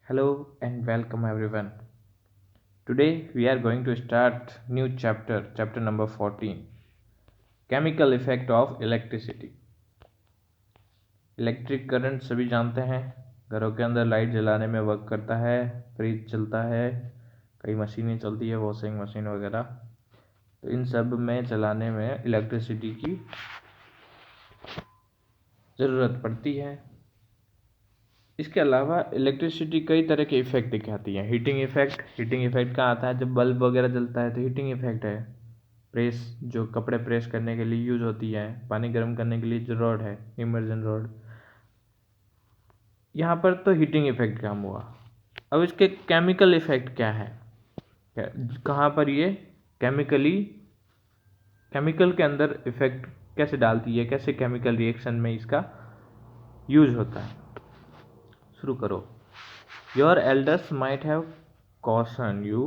Hello and welcome everyone. Today we are going to start new chapter number 14. Chemical effect of electricity. Electric current सभी जानते हैं, घरों के अंदर light जलाने में वर्क करता है, फ्रिज चलता है, कई मशीनें चलती है, वॉशिंग मशीन वगैरह। तो इन सब में चलाने में इलेक्ट्रिसिटी की ज़रूरत पड़ती है। इसके अलावा इलेक्ट्रिसिटी कई तरह के इफेक्ट दिखाती है। हीटिंग इफेक्ट कहाँ आता है? जब बल्ब वगैरह जलता है तो हीटिंग इफेक्ट है। प्रेस, जो कपड़े प्रेस करने के लिए यूज होती है, पानी गर्म करने के लिए जो रॉड है, इमर्जन रॉड, यहाँ पर तो हीटिंग इफेक्ट काम हुआ। अब इसके केमिकल इफेक्ट क्या है? कहाँ पर ये केमिकल के अंदर इफेक्ट कैसे डालती है, कैसे केमिकल रिएक्शन में इसका यूज होता है। शुरू करो। Your elders might have cautioned you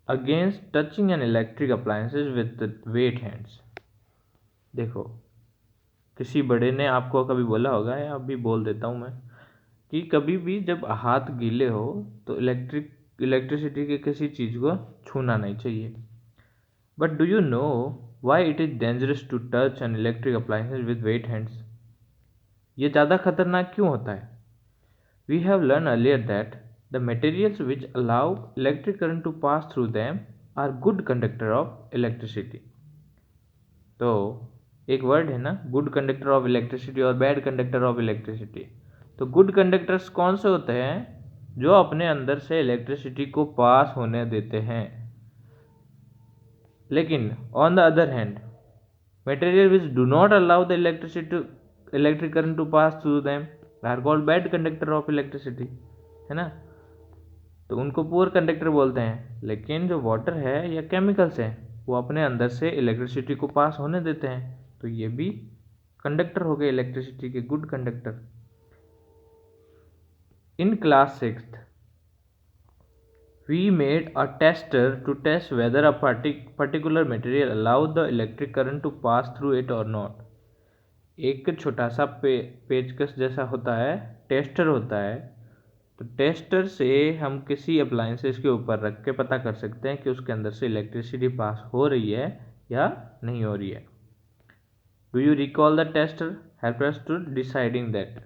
against touching an electric appliances with the wet hands। देखो, किसी बड़े ने आपको कभी बोला होगा, या अभी बोल देता हूँ मैं, कि कभी भी जब हाथ गीले हो तो इलेक्ट्रिसिटी की किसी चीज़ को छूना नहीं चाहिए। But do you know why it is dangerous to touch an electric appliances with wet hands? ये ज़्यादा खतरनाक क्यों होता है? We have learned earlier that the materials which allow electric current to pass through them are good conductor of electricity। तो एक word है ना, गुड कंडक्टर ऑफ इलेक्ट्रिसिटी और बैड कंडक्टर ऑफ इलेक्ट्रिसिटी। तो गुड कंडक्टर्स कौन से होते हैं? जो अपने अंदर से इलेक्ट्रिसिटी को पास होने देते हैं। लेकिन on the other hand, material which do not allow the electric current to pass through them are called bad conductor of electricity, है ना। तो उनको पुअर कंडक्टर बोलते हैं। लेकिन जो वाटर है या केमिकल्स हैं, वो अपने अंदर से इलेक्ट्रिसिटी को पास होने देते हैं, तो ये भी कंडक्टर हो गए, इलेक्ट्रिसिटी के good conductor. In class 6th we made a tester to test whether a particular material allowed the electric current to pass through it or not। एक छोटा सा पेचकस जैसा होता है, टेस्टर होता है। तो टेस्टर से हम किसी अप्लायंसेस के ऊपर रख के पता कर सकते हैं कि उसके अंदर से इलेक्ट्रिसिटी पास हो रही है या नहीं हो रही है। Do you recall the tester help us to deciding that.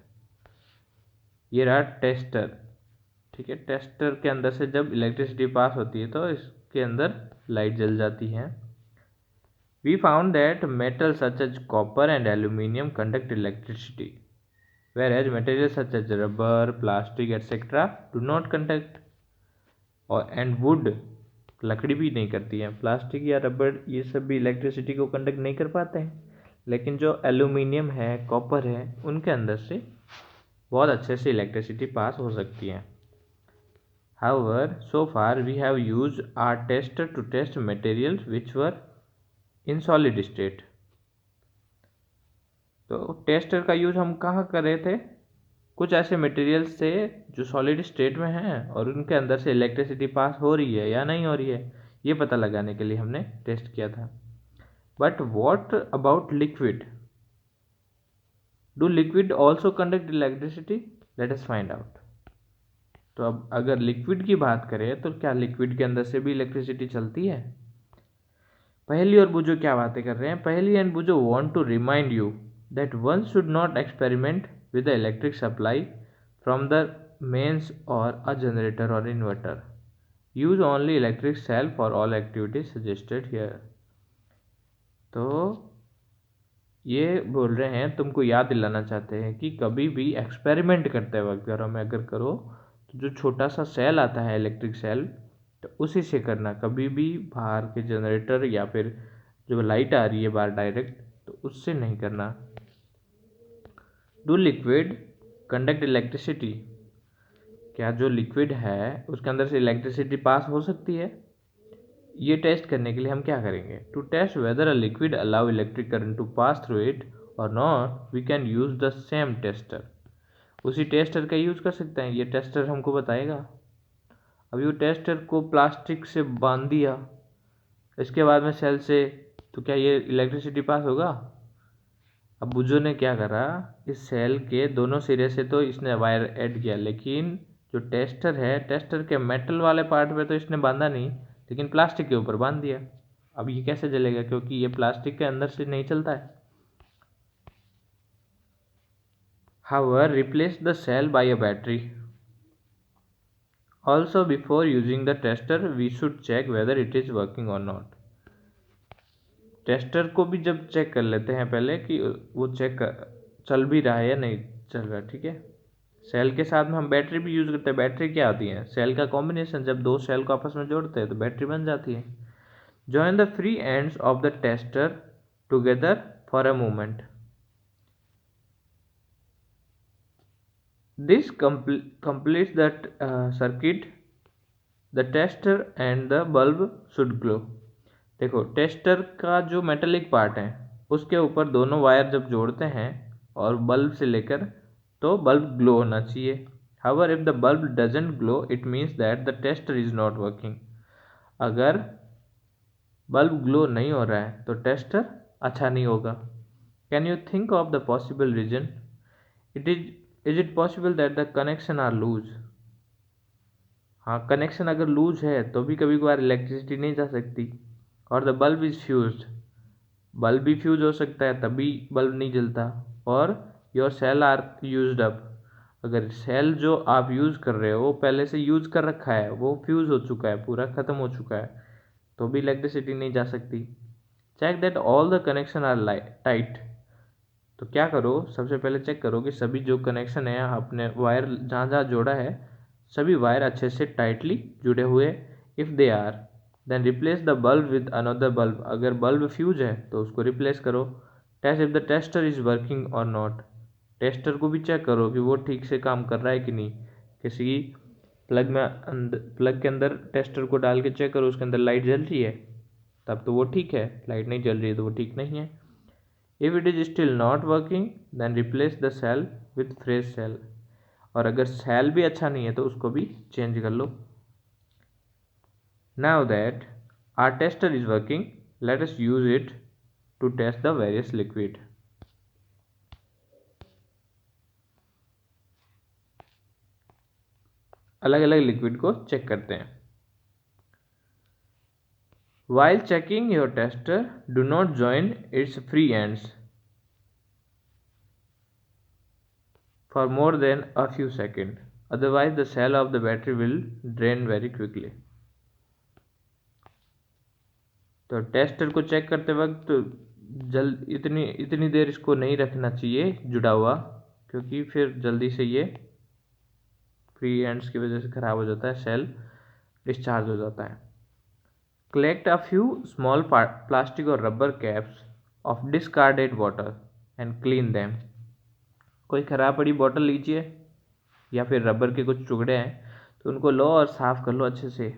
ये रहा टेस्टर, ठीक है। टेस्टर के अंदर से जब इलेक्ट्रिसिटी पास होती है तो इसके अंदर लाइट जल जाती है। We found that metals such as copper and aluminium conduct electricity, whereas materials such as rubber, plastic, etc. do not conduct। और एंड वुड, लकड़ी भी नहीं करती है, प्लास्टिक या रबर ये सब भी इलेक्ट्रिसिटी को कंडक्ट नहीं कर पाते हैं। लेकिन जो एल्यूमिनियम है, कॉपर है, उनके अंदर से बहुत अच्छे से इलेक्ट्रिसिटी पास हो सकती है। However, so far we have used our tester to test materials which were in solid state. तो टेस्टर का यूज हम कहाँ कर रहे थे? कुछ ऐसे मटेरियल्स से जो सॉलिड स्टेट में हैं और उनके अंदर से इलेक्ट्रिसिटी पास हो रही है या नहीं हो रही है, ये पता लगाने के लिए हमने टेस्ट किया था। But what about liquid? Do liquid also conduct electricity? Let us find out. तो अब अगर लिक्विड की बात करें तो क्या लिक्विड के अंदर से भी इलेक्ट्रिसिटी चलती है? पहली और बुझो क्या बातें कर रहे हैं? पहली एंड बुझो want to remind you that one should not experiment with the electric supply from the mains or a generator or inverter. Use only electric cell for all activities suggested here. तो ये बोल रहे हैं, तुमको याद दिलाना चाहते हैं कि कभी भी एक्सपेरिमेंट करते वक्त घरों में अगर करो तो जो छोटा सा सेल आता है, इलेक्ट्रिक सेल, तो उसी से करना। कभी भी बाहर के जनरेटर या फिर जो लाइट आ रही है बाहर डायरेक्ट, तो उससे नहीं करना। Do liquid conduct electricity? क्या जो लिक्विड है उसके अंदर से इलेक्ट्रिसिटी पास हो सकती है? ये टेस्ट करने के लिए हम क्या करेंगे? To test whether a liquid allow electric current to pass through it और not, we can use the same tester. उसी टेस्टर का यूज कर सकते हैं, ये टेस्टर हमको बताएगा। अब ये टेस्टर को प्लास्टिक से बांध दिया, इसके बाद में सेल से, तो क्या ये इलेक्ट्रिसिटी पास होगा? अब बुझो ने क्या करा, इस सेल के दोनों सिरे से तो इसने वायर ऐड किया, लेकिन जो टेस्टर है, टेस्टर के मेटल वाले पार्ट पे तो इसने बांधा नहीं, लेकिन प्लास्टिक के ऊपर बांध दिया। अब ये कैसे जलेगा, क्योंकि ये प्लास्टिक के अंदर से नहीं चलता है। However, replace the cell by a battery. Also, before using the tester, we should check whether it is working or not. Tester को भी जब चेक कर लेते हैं पहले कि वो चल भी रहा है या नहीं चल रहा, ठीक है। सेल के साथ में हम बैटरी भी यूज़ करते हैं। बैटरी क्या होती है? सेल का कॉम्बिनेशन। जब दो सेल को आपस में जोड़ते हैं तो बैटरी बन जाती है। Join the free ends of the tester together for a moment. This completes that circuit. The tester and the bulb should glow. देखो, टेस्टर का जो मेटेलिक पार्ट है उसके ऊपर दोनों वायर जब जोड़ते हैं और बल्ब से लेकर, तो बल्ब ग्लो होना चाहिए। However, if the bulb doesn't glow, it means that the tester is not working. अगर बल्ब ग्लो नहीं हो रहा है तो टेस्टर अच्छा नहीं होगा। Can you think of the possible reason? Is it possible that the connection are loose? हाँ, कनेक्शन अगर लूज है तो भी कभी कभार इलेक्ट्रिसिटी नहीं जा सकती। Or the bulb is fused, bulb भी फ्यूज हो सकता है तभी बल्ब नहीं जलता। Or your cell are used up, अगर सेल जो आप यूज़ कर रहे हो वो पहले से यूज़ कर रखा है, वो फ्यूज हो चुका है, पूरा ख़त्म हो चुका है, तो भी इलेक्ट्रिसिटी नहीं जा सकती। Check that all the connection are tight. तो क्या करो, सबसे पहले चेक करो कि सभी जो कनेक्शन है आपने वायर जहाँ जहाँ जोड़ा है सभी वायर अच्छे से टाइटली जुड़े हुए। If they are, then replace the bulb with another bulb. अगर बल्ब फ्यूज है तो उसको रिप्लेस करो। Test if the tester is working or not. Tester को भी चेक करो कि वो ठीक से काम कर रहा है कि नहीं। किसी प्लग के अंदर टेस्टर को डाल के चेक करो, उसके अंदर लाइट जल रही है तब तो वो ठीक है, लाइट नहीं जल रही है तो वो ठीक नहीं है। If it is still not working, then replace the cell with fresh cell. और अगर सेल भी अच्छा नहीं है तो उसको भी चेंज कर लो। Now that our tester is working, let us use it to test the various liquid. अलग अलग लिक्विड को चेक करते हैं। While checking your tester, do not join its free ends for more than a few seconds. Otherwise, the cell of the battery will drain very quickly. तो tester को check करते वक्त इतनी देर इसको नहीं रखना चाहिए जुड़ा हुआ, क्योंकि फिर जल्दी से ये फ्री एंड्स की वजह से ख़राब हो जाता है, सेल डिस्चार्ज हो जाता है। Collect a few small plastic और rubber caps of discarded water and clean them. कोई ख़राब पड़ी बॉटल लीजिए या फिर रबर के कुछ टुकड़े हैं तो उनको लो और साफ़ कर लो अच्छे से।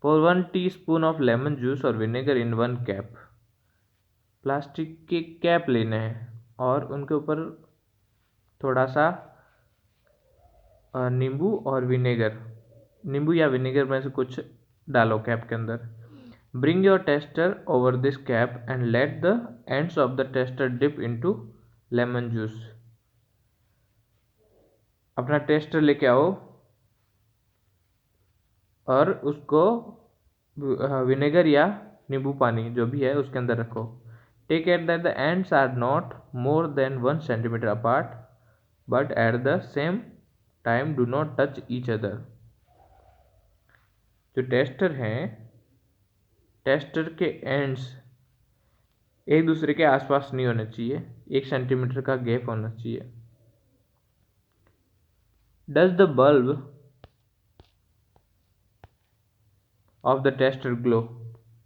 Pour 1 teaspoon of lemon juice और विनेगर इन 1 कैप। प्लास्टिक के कैप लेने हैं और उनके ऊपर थोड़ा सा नींबू और विनेगर, नींबू या विनेगर में से कुछ डालो कैप के अंदर। Bring your tester over this cap and let the ends of the tester dip into lemon juice. अपना टेस्टर लेके आओ और उसको विनेगर या नींबू पानी जो भी है उसके अंदर रखो। Take care that the ends are not more than 1 centimetre apart, but at the same time do not touch each other. जो टेस्टर हैं, टेस्टर के एंड्स एक दूसरे के आसपास नहीं होने चाहिए, 1 सेंटीमीटर का गैप होना चाहिए। Does the bulb of the tester glow.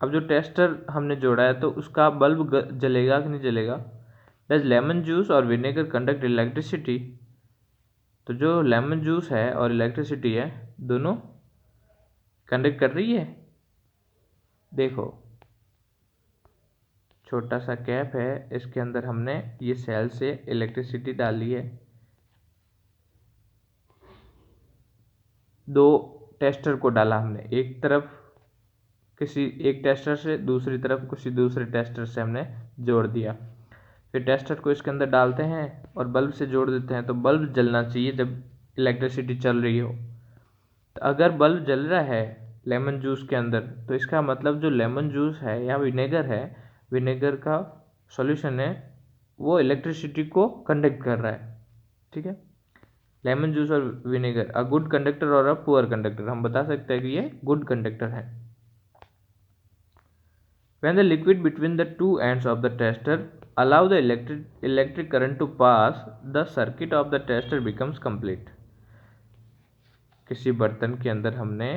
अब जो टेस्टर हमने जोड़ा है तो उसका बल्ब जलेगा कि नहीं जलेगा। डज लेमन जूस और विनेगर कंडक्ट इलेक्ट्रिसिटी। तो जो लेमन जूस है और इलेक्ट्रिसिटी है दोनों कंडक्ट कर रही है। देखो, छोटा सा कैप है, इसके अंदर हमने ये सेल से इलेक्ट्रिसिटी डाली है। दो टेस्टर को डाला हमने, एक तरफ किसी एक टेस्टर से, दूसरी तरफ किसी दूसरे टेस्टर से हमने जोड़ दिया। फिर टेस्टर को इसके अंदर डालते हैं और बल्ब से जोड़ देते हैं। तो बल्ब जलना चाहिए जब इलेक्ट्रिसिटी चल रही हो। अगर बल्ब जल रहा है लेमन जूस के अंदर, तो इसका मतलब जो लेमन जूस है या विनेगर है, विनेगर का सॉल्यूशन है, वो इलेक्ट्रिसिटी को कंडक्ट कर रहा है। ठीक है, लेमन जूस और विनेगर, अ गुड कंडक्टर और अ पुअर कंडक्टर, हम बता सकते हैं कि ये गुड कंडक्टर है। When the liquid between the two ends of the tester allow the electric current to pass, the circuit of the tester becomes complete. किसी बर्तन के अंदर हमने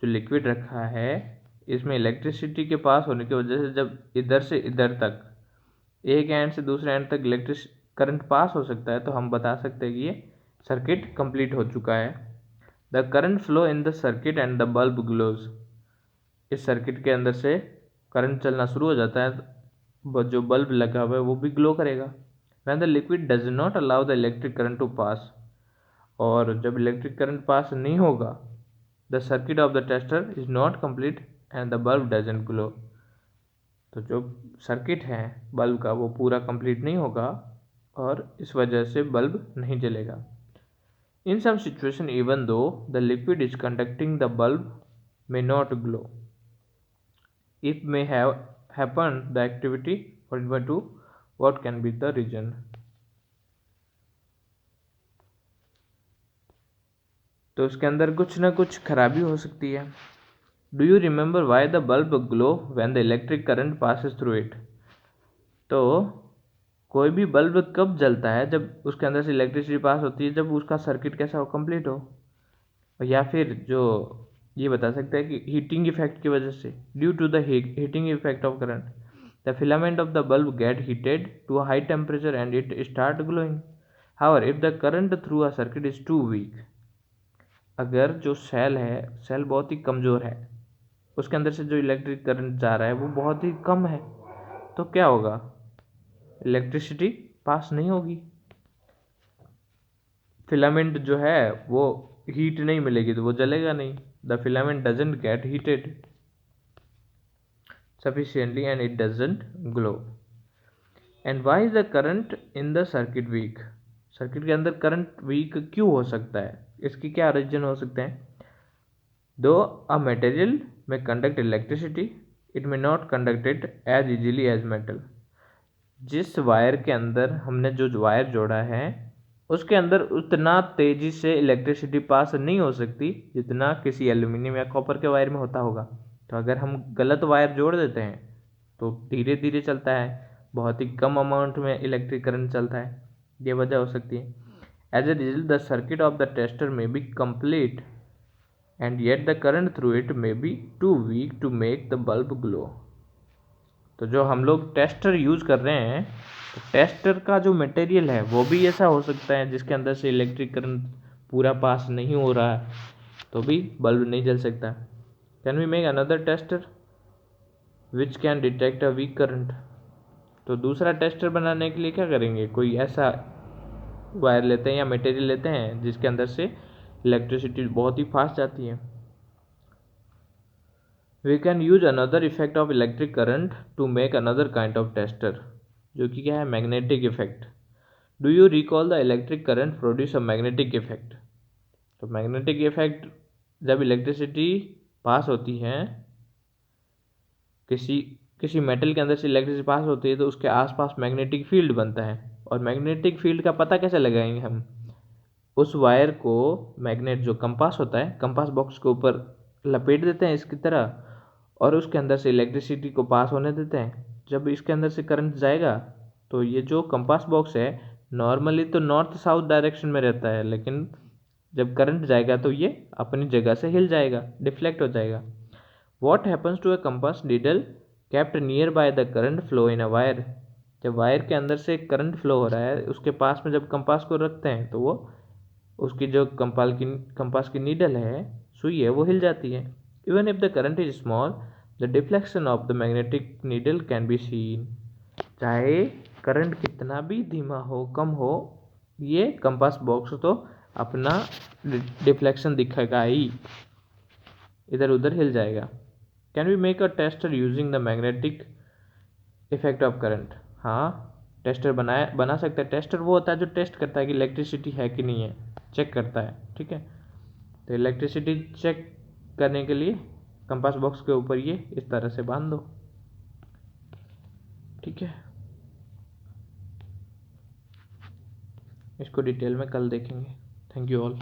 जो लिक्विड रखा है, इसमें इलेक्ट्रिसिटी के पास होने की वजह से जब इधर से इधर तक, एक एंड से दूसरे एंड तक इलेक्ट्रिक करंट पास हो सकता है, तो हम बता सकते हैं कि ये सर्किट कंप्लीट हो चुका है। The current flow in the circuit and the bulb glows. इस सर्किट के अंदर से करंट चलना शुरू हो जाता है, जो बल्ब लगा हुआ है वो भी ग्लो करेगा। When the liquid does not allow the electric current to pass, और जब इलेक्ट्रिक करंट पास नहीं होगा, the circuit of the tester is not complete and the bulb doesn't glow. तो जो सर्किट है बल्ब का वो पूरा कंप्लीट नहीं होगा और इस वजह से बल्ब नहीं जलेगा। In some situation even though the liquid is conducting the bulb may not glow. It may have happened the activity 42, what can be the reason? तो इसके अंदर कुछ ना कुछ खराबी हो सकती है। Do you remember why the bulb glow when the electric current passes through it? तो कोई भी बल्ब कब जलता है? जब उसके अंदर से इलेक्ट्रिसिटी पास होती है, जब उसका सर्किट कैसा हो, कंप्लीट हो। या फिर जो ये बता सकते हैं कि हीटिंग इफेक्ट की वजह से, due to the heating effect of current the filament of the bulb get heated to a high temperature and it start glowing. However if the current through a circuit is too weak, अगर जो cell है, cell बहुत ही कमज़ोर है, उसके अंदर से जो इलेक्ट्रिक करंट जा रहा है वो बहुत ही कम है, तो क्या होगा? इलेक्ट्रिसिटी पास नहीं होगी, फिलामेंट जो है वो हीट नहीं मिलेगी, तो वो जलेगा नहीं। The filament doesn't get heated sufficiently and it doesn't glow. And why is the current in the circuit weak? Circuit के अंदर करंट वीक क्यों हो सकता है? इसकी क्या रीजन हो सकते हैं? Though a material may conduct electricity, it may not conduct it as easily as metal. जिस वायर के अंदर हमने जो वायर जोड़ा है, उसके अंदर उतना तेजी से इलेक्ट्रिसिटी पास नहीं हो सकती जितना किसी एल्यूमिनियम या कॉपर के वायर में होता होगा। तो अगर हम गलत वायर जोड़ देते हैं तो धीरे धीरे चलता है, बहुत ही कम अमाउंट में इलेक्ट्रिक करंट चलता है, ये वजह हो सकती है। As a result the circuit of the tester may be complete and yet the current through it may be too weak to make the bulb glow. तो जो हम लोग टेस्टर यूज़ कर रहे हैं, तो टेस्टर का जो मटेरियल है वो भी ऐसा हो सकता है जिसके अंदर से इलेक्ट्रिक करंट पूरा पास नहीं हो रहा है, तो भी बल्ब नहीं जल सकता। Can we make another tester which can detect a weak current? तो दूसरा टेस्टर बनाने के लिए क्या करेंगे? कोई ऐसा वायर लेते हैं या मटेरियल लेते हैं जिसके अंदर से इलेक्ट्रिसिटी बहुत ही फास्ट जाती है। We can use another effect of electric current to make another kind of tester, जो कि क्या है? Magnetic effect. Do you recall the electric current produce a magnetic effect? तो मैग्नेटिक इफेक्ट, जब इलेक्ट्रिसिटी पास होती है, किसी किसी मेटल के अंदर से इलेक्ट्रिसिटी पास होती है, तो उसके आसपास मैग्नेटिक फील्ड बनता है। और मैग्नेटिक फील्ड का पता कैसे लगाएंगे हम? उस वायर को मैग्नेट, जो कंपास होता है, कंपास बॉक्स के ऊपर लपेट देते हैं इसकी तरह, और उसके अंदर से इलेक्ट्रिसिटी को पास होने देते हैं। जब इसके अंदर से करंट जाएगा, तो ये जो कंपास बॉक्स है नॉर्मली तो नॉर्थ साउथ डायरेक्शन में रहता है, लेकिन जब करंट जाएगा तो ये अपनी जगह से हिल जाएगा, डिफ्लेक्ट हो जाएगा। What happens to a compass needle kept nearby the current flow in a wire? जब वायर के अंदर से करंट फ्लो हो रहा है, उसके पास में जब कंपास को रखते हैं, तो वो उसकी जो कंपास की नीडल है, सुई है, वो हिल जाती है। Even if the current is small the deflection of the magnetic needle can be seen. चाहे करंट कितना भी धीमा हो, कम हो, ये कंपास बॉक्स तो अपना डिफ्लेक्शन दिखेगा ही, इधर उधर हिल जाएगा। Can we make a tester using the magnetic effect of current? हाँ, टेस्टर बना सकते हैं। टेस्टर वो होता है जो टेस्ट करता है कि इलेक्ट्रिसिटी है कि नहीं है, चेक करता है। ठीक है, तो इलेक्ट्रिसिटी चेक करने के लिए कंपास बॉक्स के ऊपर ये इस तरह से बांध दो। ठीक है, इसको डिटेल में कल देखेंगे। Thank you all.